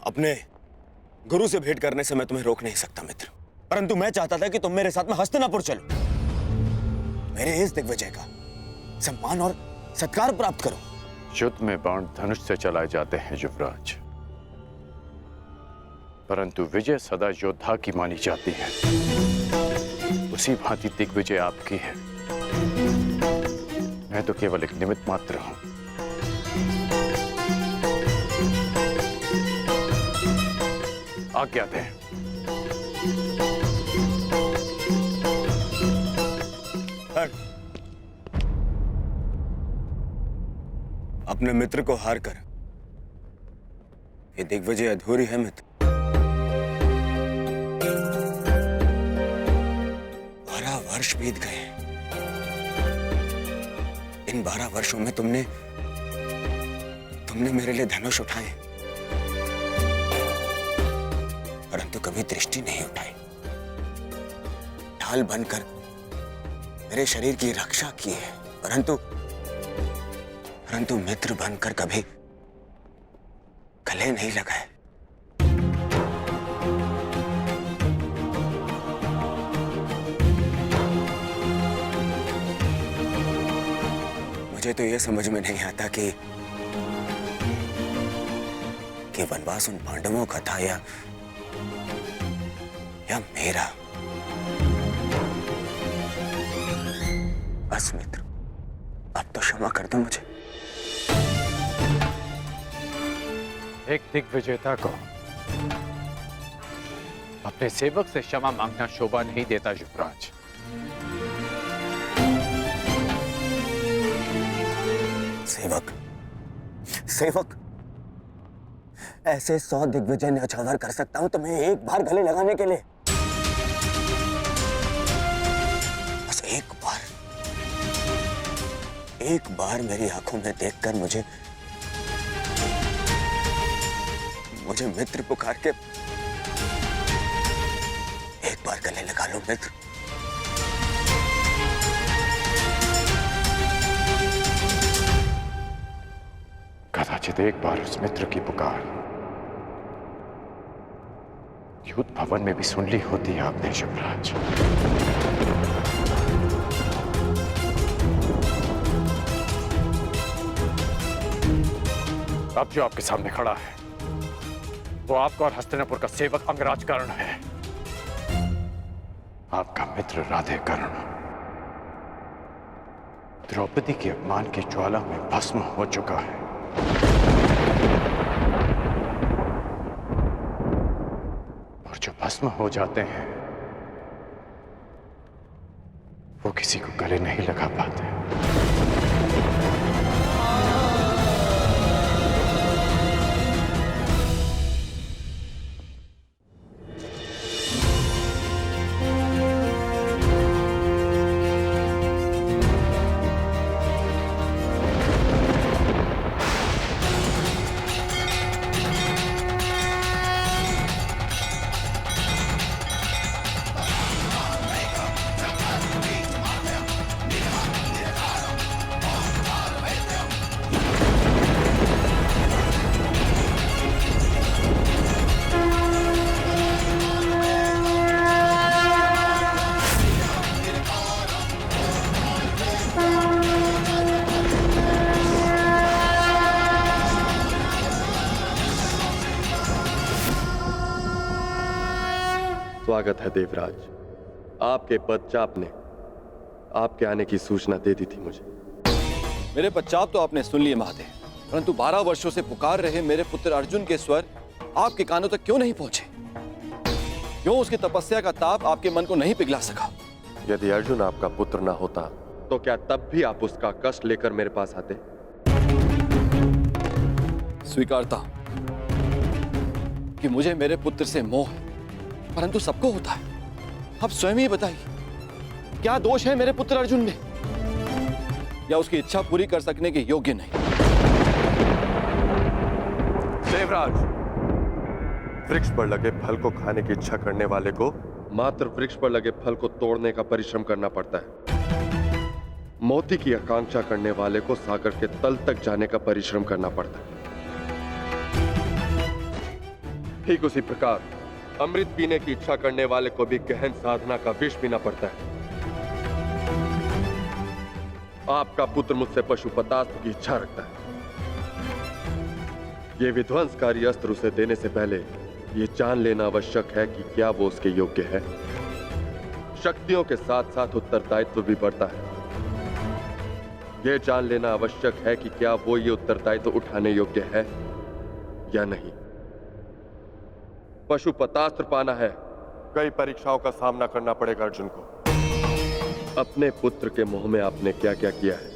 अपने गुरु से भेंट करने से मैं तुम्हें रोक नहीं सकता मित्र, परंतु मैं चाहता था कि तुम मेरे साथ में हस्तिनापुर चलो, मेरे इस दिग्विजय का सम्मान और सत्कार प्राप्त करो। युद्ध में बाण धनुष से चलाए जाते हैं युवराज, परंतु विजय सदा योद्धा की मानी जाती है। उसी भांति दिग्विजय आपकी है। मैं तो केवल एक निमित्त मात्र हूं। आज्ञा दें। अपने मित्र को हार कर ये दिग्विजय अधूरी है मित्र। 12 वर्ष बीत गए। इन 12 वर्षों में तुमने मेरे लिए धनुष उठाए, परंतु कभी दृष्टि नहीं उठाई। ढाल बनकर मेरे शरीर की रक्षा की है, परंतु मित्र बनकर कभी गले नहीं लगाए। मुझे तो यह समझ में नहीं आता कि वनवास उन पांडवों का था या मेरा। बस मित्र, अब तो क्षमा कर दो मुझे। एक दिग्विजेता को अपने सेवक से क्षमा मांगना शोभा नहीं देता युवराज। सेवक ऐसे 100 दिग्विजय न्यौछावर कर सकता हूं तुम्हें एक बार गले लगाने के लिए। बस एक बार मेरी आंखों में देखकर मुझे मित्र पुकार के एक बार गले लगा लो मित्र। कदाचित एक बार उस मित्र की पुकार युद्ध भवन में भी सुन ली होती आपने युवराज। अब जो आपके सामने खड़ा है वो आपका और हस्तिनापुर का सेवक अंगराज कर्ण है, आपका मित्र राधे कर्ण। द्रौपदी के अपमान की ज्वाला में भस्म हो चुका है। और जो भस्म हो जाते हैं वो किसी को गले नहीं लगा पाते। स्वागत है देवराज। आपके पदचाप ने आपके आने की सूचना दे दी थी मुझे। मेरे पदचाप तो आपने सुन लिए महादेव, परंतु 12 वर्षों से पुकार रहे मेरे पुत्र अर्जुन के स्वर आपके कानों तक क्यों नहीं पहुंचे? क्यों उसकी तपस्या का ताप आपके मन को नहीं पिघला सका? यदि अर्जुन आपका पुत्र ना होता तो क्या तब भी आप उसका कष्ट लेकर मेरे पास आते? स्वीकारता कि मुझे मेरे पुत्र से मोह है, परंतु सबको होता है। अब स्वयं ही बताइए, क्या दोष है मेरे पुत्र अर्जुन में, या उसकी इच्छा पूरी कर सकने के योग्य नहीं? देवराज, वृक्ष पर लगे फल को खाने की इच्छा करने वाले को मात्र वृक्ष पर लगे फल को तोड़ने का परिश्रम करना पड़ता है। मोती की आकांक्षा करने वाले को सागर के तल तक जाने का परिश्रम करना पड़ता है। ठीक उसी प्रकार अमृत पीने की इच्छा करने वाले को भी गहन साधना का विष पीना पड़ता है। आपका पुत्र मुझसे पशुपतास्त्र की इच्छा रखता है। ये विध्वंसकारी अस्त्र उसे देने से पहले ये जान लेना आवश्यक है कि क्या वो उसके योग्य है। शक्तियों के साथ साथ उत्तरदायित्व भी बढ़ता है। यह जान लेना आवश्यक है कि क्या वो ये उत्तरदायित्व उठाने योग्य है या नहीं। पशुपतास्त्र पाना है, कई परीक्षाओं का सामना करना पड़ेगा अर्जुन को। अपने पुत्र के मुंह में आपने क्या क्या किया है,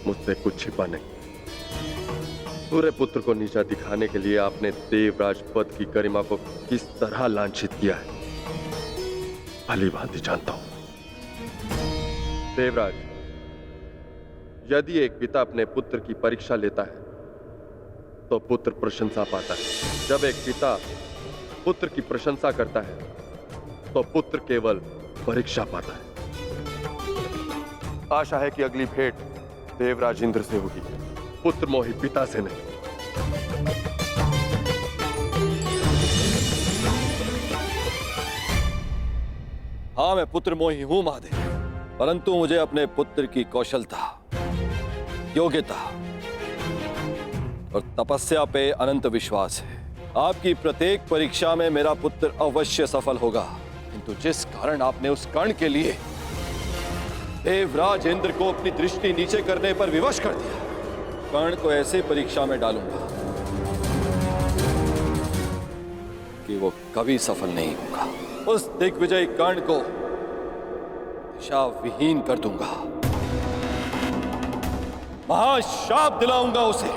मुझसे कुछ छिपा नहीं। पूरे पुत्र को नीचा दिखाने के लिए आपने देवराज पद की गरिमा को किस तरह लांछित किया है, भली भांति जानता हूं। देवराज, यदि एक पिता अपने पुत्र की परीक्षा लेता है तो पुत्र प्रशंसा पाता है। जब एक पिता पुत्र की प्रशंसा करता है तो पुत्र केवल परीक्षा पाता है। आशा है कि अगली भेंट देवराज इंद्र से होगी, पुत्र मोही पिता से नहीं। हाँ, मैं पुत्र मोही हूं महादेव, परंतु मुझे अपने पुत्र की कौशलता, योग्यता और तपस्या पे अनंत विश्वास है। आपकी प्रत्येक परीक्षा में मेरा पुत्र अवश्य सफल होगा। किंतु जिस कारण आपने उस कर्ण के लिए देवराज इंद्र को अपनी दृष्टि नीचे करने पर विवश कर दिया, कर्ण को ऐसे परीक्षा में डालूंगा कि वो कभी सफल नहीं होगा। उस दिग्विजय कर्ण को दिशा विहीन कर दूंगा, महाशाप दिलाऊंगा उसे।